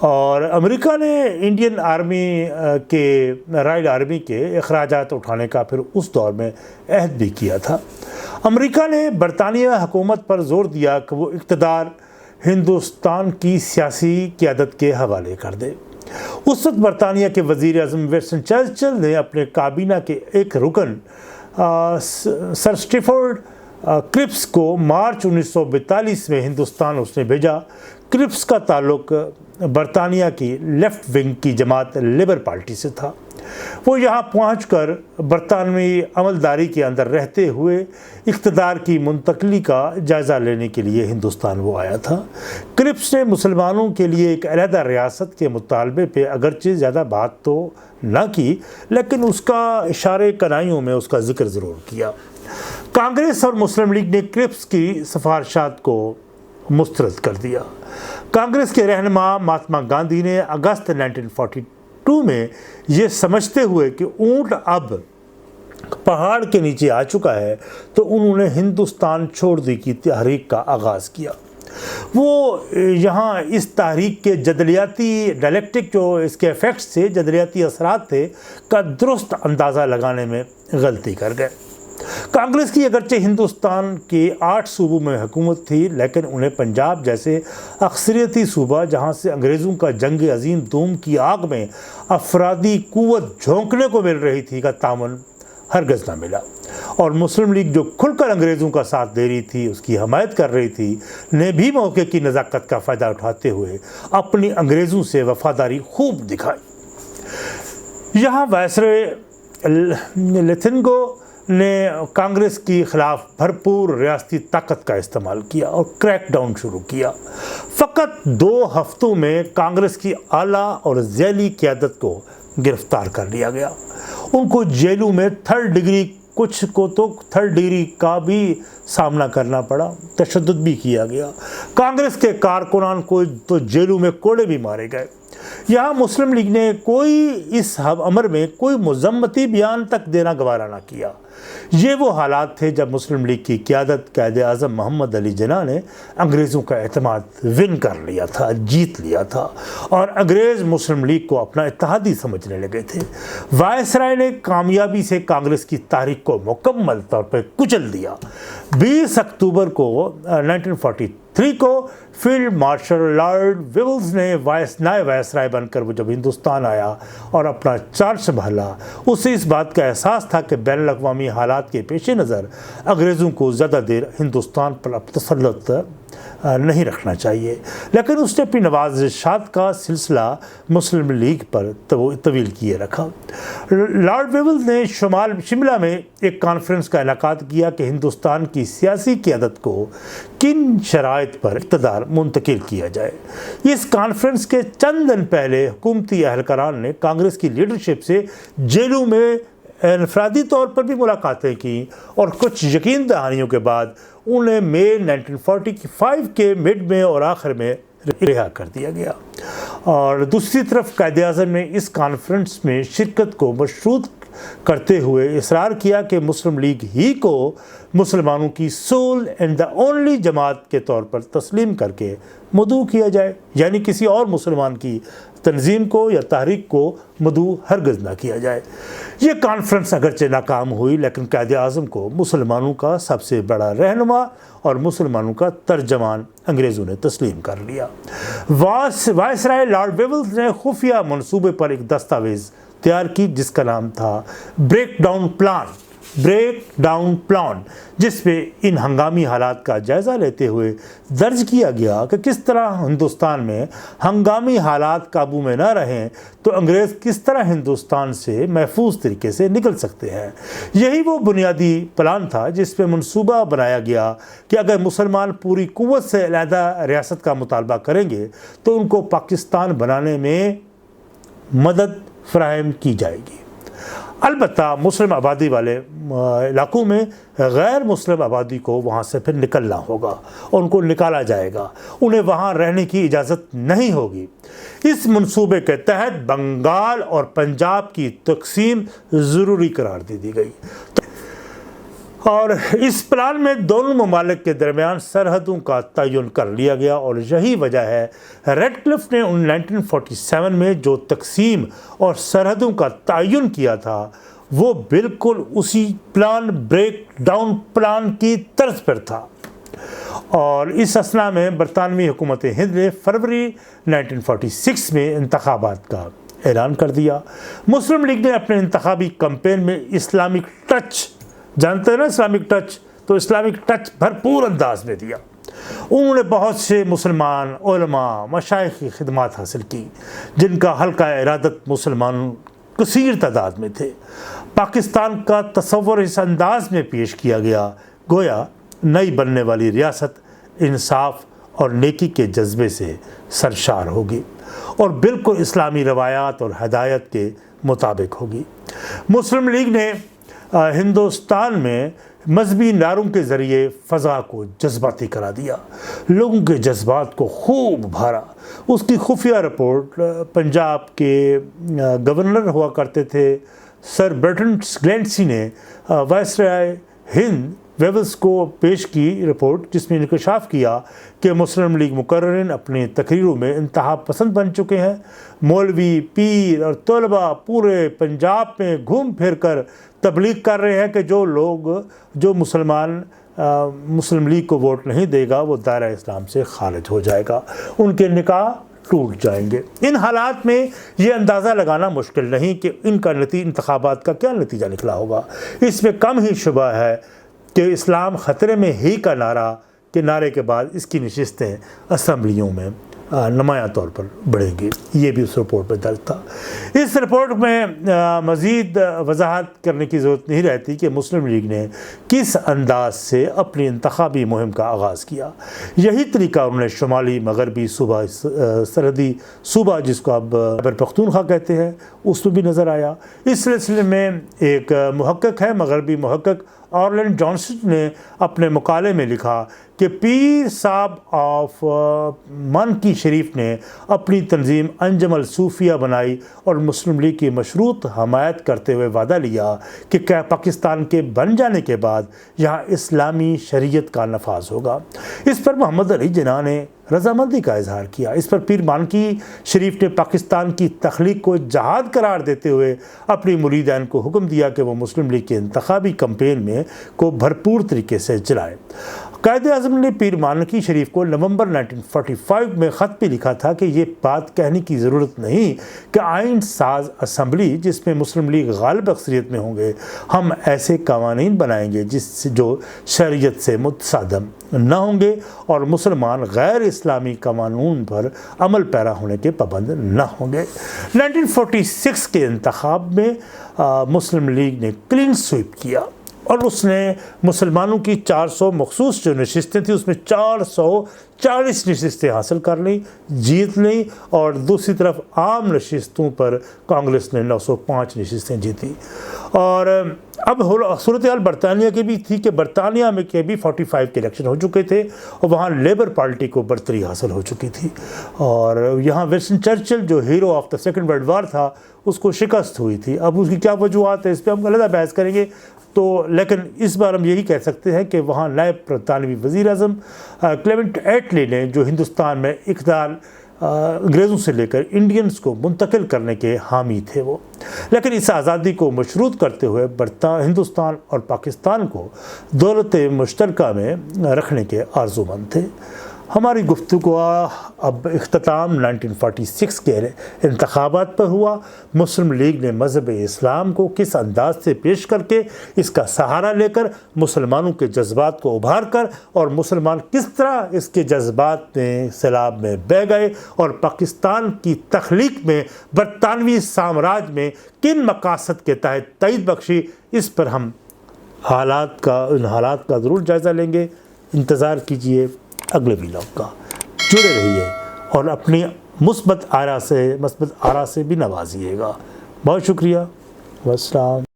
اور امریکہ نے Indian army کے رائل آرمی کے اخراجات اٹھانے کا پھر اس دور میں عہد بھی کیا تھا۔ امریکہ نے برطانیہ حکومت پر زور دیا کہ وہ اقتدار ہندوستان کی سیاسی قیادت کے حوالے کر دے۔ اس وقت برطانیہ کے وزیر اعظم وسٹن چرچل نے اپنے کابینہ کے ایک رکن سر اسٹیفورڈ کرپس کو مارچ 1942 میں ہندوستان اس نے بھیجا۔ کرپس کا تعلق برطانیہ کی لیفٹ ونگ کی جماعت لیبر پارٹی سے تھا۔ وہ یہاں پہنچ کر برطانوی عملداری کے اندر رہتے ہوئے اقتدار کی منتقلی کا جائزہ لینے کے لیے ہندوستان وہ آیا تھا۔ کرپس نے مسلمانوں کے لیے ایک علیحدہ ریاست کے مطالبے پہ اگرچہ زیادہ بات تو نہ کی، لیکن اس کا اشارے کنائیوں میں اس کا ذکر ضرور کیا۔ کانگریس اور مسلم لیگ نے کرپس کی سفارشات کو مسترد کر دیا۔ کانگریس کے رہنما مہاتما گاندھی نے اگست 1942 میں یہ سمجھتے ہوئے کہ اونٹ اب پہاڑ کے نیچے آ چکا ہے تو انہوں نے ہندوستان چھوڑ دی کی تحریک کا آغاز کیا۔ وہ یہاں اس تحریک کے جدلیاتی ڈائلیکٹک جو اس کے ایفیکٹس تھے، جدلیاتی اثرات تھے، کا درست اندازہ لگانے میں غلطی کر گئے۔ کانگریس کی اگرچہ ہندوستان کے 8 صوبوں میں حکومت تھی، لیکن انہیں پنجاب جیسے اکثریتی صوبہ جہاں سے انگریزوں کا جنگ عظیم دوم کی آگ میں افرادی قوت جھونکنے کو مل رہی تھی کا تعاون ہرگز نہ ملا، اور مسلم لیگ جو کھل کر انگریزوں کا ساتھ دے رہی تھی، اس کی حمایت کر رہی تھی، نے بھی موقع کی نزاکت کا فائدہ اٹھاتے ہوئے اپنی انگریزوں سے وفاداری خوب دکھائی۔ یہاں وائسرائے لتھنگو نے کانگریس کے خلاف بھرپور ریاستی طاقت کا استعمال کیا اور کریک ڈاؤن شروع کیا۔ فقط 2 ہفتوں میں کانگریس کی اعلیٰ اور ذیلی قیادت کو گرفتار کر لیا گیا۔ ان کو جیلوں میں کچھ کو تو تھرڈ ڈگری کا بھی سامنا کرنا پڑا، تشدد بھی کیا گیا۔ کانگریس کے کارکنان کو تو جیلوں میں کوڑے بھی مارے گئے۔ یہاں مسلم لیگ نے اس امر میں کوئی مذمتی بیان تک دینا گوارا نہ کیا۔ یہ وہ حالات تھے جب مسلم لیگ کی قیادت قائد اعظم محمد علی جناح نے انگریزوں کا اعتماد جیت لیا تھا، اور انگریز مسلم لیگ کو اپنا اتحادی سمجھنے لگے تھے۔ وائسرائے نے کامیابی سے کانگریس کی تحریک کو مکمل طور پر کچل دیا۔ 20 اکتوبر کو 1943 کو فیلڈ مارشل لارڈ ویولز نے نائب وائسرائے بن کر وہ جب ہندوستان آیا اور اپنا چارج سنبھالا، اسے اس بات کا احساس تھا کہ بین الاقوامی حالات کے پیش نظر انگریزوں کو زیادہ دیر ہندوستان پر تسلط نہیں رکھنا چاہیے، لیکن اس نے اپنی نوازشات کا سلسلہ مسلم لیگ پر طویل کیے رکھا۔ لارڈ ویولز نے شملہ میں ایک کانفرنس کا انعقاد کیا کہ ہندوستان کی سیاسی قیادت کو کن شرائط پر اقتدار منتقل کیا جائے۔ اس کانفرنس کے چند دن پہلے حکومتی اہلکاران نے کانگریس کی لیڈرشپ سے جیلوں میں انفرادی طور پر بھی ملاقاتیں کی، اور کچھ یقین دہانیوں کے بعد انہیں مئی 1945 کے مڈ میں اور آخر میں رہا کر دیا گیا۔ اور دوسری طرف قائد اعظم نے اس کانفرنس میں شرکت کو مشروط کرتے ہوئے اصرار کیا کہ مسلم لیگ ہی کو مسلمانوں کی سول اینڈ دا اونلی جماعت کے طور پر تسلیم کر کے مدعو کیا جائے، یعنی کسی اور مسلمان کی تنظیم کو یا تحریک کو مدعو ہرگز نہ کیا جائے۔ یہ کانفرنس اگرچہ ناکام ہوئی، لیکن قائد اعظم کو مسلمانوں کا سب سے بڑا رہنما اور مسلمانوں کا ترجمان انگریزوں نے تسلیم کر لیا۔ وائسرائے لارڈ ویولز نے خفیہ منصوبے پر ایک دستاویز تیار کی جس کا نام تھا بریک ڈاؤن پلان، جس میں ان ہنگامی حالات کا جائزہ لیتے ہوئے درج کیا گیا کہ کس طرح ہندوستان میں ہنگامی حالات قابو میں نہ رہیں تو انگریز کس طرح ہندوستان سے محفوظ طریقے سے نکل سکتے ہیں۔ یہی وہ بنیادی پلان تھا جس میں منصوبہ بنایا گیا کہ اگر مسلمان پوری قوت سے علیحدہ ریاست کا مطالبہ کریں گے تو ان کو پاکستان بنانے میں مدد فراہم کی جائے گی۔ البتہ مسلم آبادی والے علاقوں میں غیر مسلم آبادی کو وہاں سے پھر نکلنا ہوگا اور ان کو نکالا جائے گا، انہیں وہاں رہنے کی اجازت نہیں ہوگی۔ اس منصوبے کے تحت بنگال اور پنجاب کی تقسیم ضروری قرار دے دی گئی۔ اور اس پلان میں دونوں ممالک کے درمیان سرحدوں کا تعین کر لیا گیا، اور یہی وجہ ہے ریڈ کلف نے 1947 میں جو تقسیم اور سرحدوں کا تعین کیا تھا وہ بالکل اسی پلان، بریک ڈاؤن پلان کی طرز پر تھا۔ اور اس اثنا میں برطانوی حکومت ہند نے فروری 1946 میں انتخابات کا اعلان کر دیا۔ مسلم لیگ نے اپنے انتخابی کمپین میں اسلامک ٹچ، جانتے ہیں نا اسلامک ٹچ، تو اسلامک ٹچ بھرپور انداز میں دیا۔ انہوں نے بہت سے مسلمان علماء، مشائخ کی خدمات حاصل کی، جن کا حلقہ ارادت مسلمان کثیر تعداد میں تھے۔ پاکستان کا تصور اس انداز میں پیش کیا گیا گویا نئی بننے والی ریاست انصاف اور نیکی کے جذبے سے سرشار ہوگی اور بالکل اسلامی روایات اور ہدایت کے مطابق ہوگی۔ مسلم لیگ نے ہندوستان میں مذہبی نعروں کے ذریعے فضا کو جذباتی کرا دیا، لوگوں کے جذبات کو خوب بھارا۔ اس کی خفیہ رپورٹ پنجاب کے گورنر ہوا کرتے تھے سر برٹن گلینسی نے وائسرائے ہند ویولز کو پیش کی رپورٹ، جس میں انکشاف کیا کہ مسلم لیگ مقررین اپنی تقریروں میں انتہا پسند بن چکے ہیں۔ مولوی، پیر اور طلباء پورے پنجاب میں گھوم پھر کر تبلیغ کر رہے ہیں کہ جو مسلمان مسلم لیگ کو ووٹ نہیں دے گا وہ دائرہ اسلام سے خارج ہو جائے گا، ان کے نکاح ٹوٹ جائیں گے۔ ان حالات میں یہ اندازہ لگانا مشکل نہیں کہ ان کا انتخابات کا کیا نتیجہ نکلا ہوگا۔ اس میں کم ہی شبہ ہے کہ اسلام خطرے میں ہی کا نعرے کے بعد اس کی نشستیں اسمبلیوں میں نمایاں طور پر بڑھیں گی، یہ بھی اس رپورٹ میں درج تھا۔ اس رپورٹ میں مزید وضاحت کرنے کی ضرورت نہیں رہتی کہ مسلم لیگ نے کس انداز سے اپنی انتخابی مہم کا آغاز کیا۔ یہی طریقہ انہوں نے شمالی مغربی صوبہ، سرحدی صوبہ جس کو اب خیبر پختونخوا کہتے ہیں، اس میں بھی نظر آیا۔ اس سلسلے میں ایک محقق ہے، مغربی محقق آرلینڈ جانسن نے اپنے مقالے میں لکھا کہ پیر صاحب آف مانکی شریف نے اپنی تنظیم انجم الصوفیہ بنائی اور مسلم لیگ کی مشروط حمایت کرتے ہوئے وعدہ لیا کہ پاکستان کے بن جانے کے بعد یہاں اسلامی شریعت کا نفاذ ہوگا۔ اس پر محمد علی جناح نے رضامندی کا اظہار کیا۔ اس پر پیر مانکی شریف نے پاکستان کی تخلیق کو جہاد قرار دیتے ہوئے اپنی مریدین کو حکم دیا کہ وہ مسلم لیگ کے انتخابی کمپین میں کو بھرپور طریقے سے چلائیں۔ قائد اعظم نے پیر مانکی شریف کو نومبر 1945 میں خط بھی لکھا تھا کہ یہ بات کہنے کی ضرورت نہیں کہ آئین ساز اسمبلی جس میں مسلم لیگ غالب اکثریت میں ہوں گے، ہم ایسے قوانین بنائیں گے جو شریعت سے متصادم نہ ہوں گے اور مسلمان غیر اسلامی قانون پر عمل پیرا ہونے کے پابند نہ ہوں گے۔ 1946 کے انتخاب میں مسلم لیگ نے کلین سویپ کیا اور اس نے مسلمانوں کی 400 مخصوص جو نشستیں تھیں اس میں 440 نشستیں حاصل کر لیں، جیت لیں، اور دوسری طرف عام نشستوں پر کانگریس نے 905 نشستیں جیتی۔ اور اب صورتحال برطانیہ کی بھی تھی کہ برطانیہ میں کے بھی 45 کے الیکشن ہو چکے تھے اور وہاں لیبر پارٹی کو برتری حاصل ہو چکی تھی، اور یہاں ونسٹن چرچل جو hero of the Second World War تھا اس کو شکست ہوئی تھی۔ اب اس کی کیا وجوہات ہے اس پہ ہم علیحدہ بحث کریں گے، تو لیکن اس بار ہم یہی کہہ سکتے ہیں کہ وہاں نائب برطانوی وزیر اعظم کلیمنٹ ایٹلی نے جو ہندوستان میں اقتدار انگریزوں سے لے کر انڈینز کو منتقل کرنے کے حامی تھے وہ، لیکن اس آزادی کو مشروط کرتے ہوئے ہندوستان اور پاکستان کو دولت مشترکہ میں رکھنے کے آرزومند تھے۔ ہماری گفتگو اب اختتام 1946 کے انتخابات پر ہوا۔ مسلم لیگ نے مذہب اسلام کو کس انداز سے پیش کر کے اس کا سہارا لے کر مسلمانوں کے جذبات کو ابھار کر اور مسلمان کس طرح اس کے جذبات میں سیلاب میں بہہ گئے اور پاکستان کی تخلیق میں برطانوی سامراج میں کن مقاصد کے تحت تائید بخشی، اس پر ہم ان حالات کا ضرور جائزہ لیں گے۔ انتظار کیجئے اگلے ویلاگ کا، جڑے رہیے اور اپنی مثبت آرا سے بھی نوازیے گا۔ بہت شکریہ، والسلام۔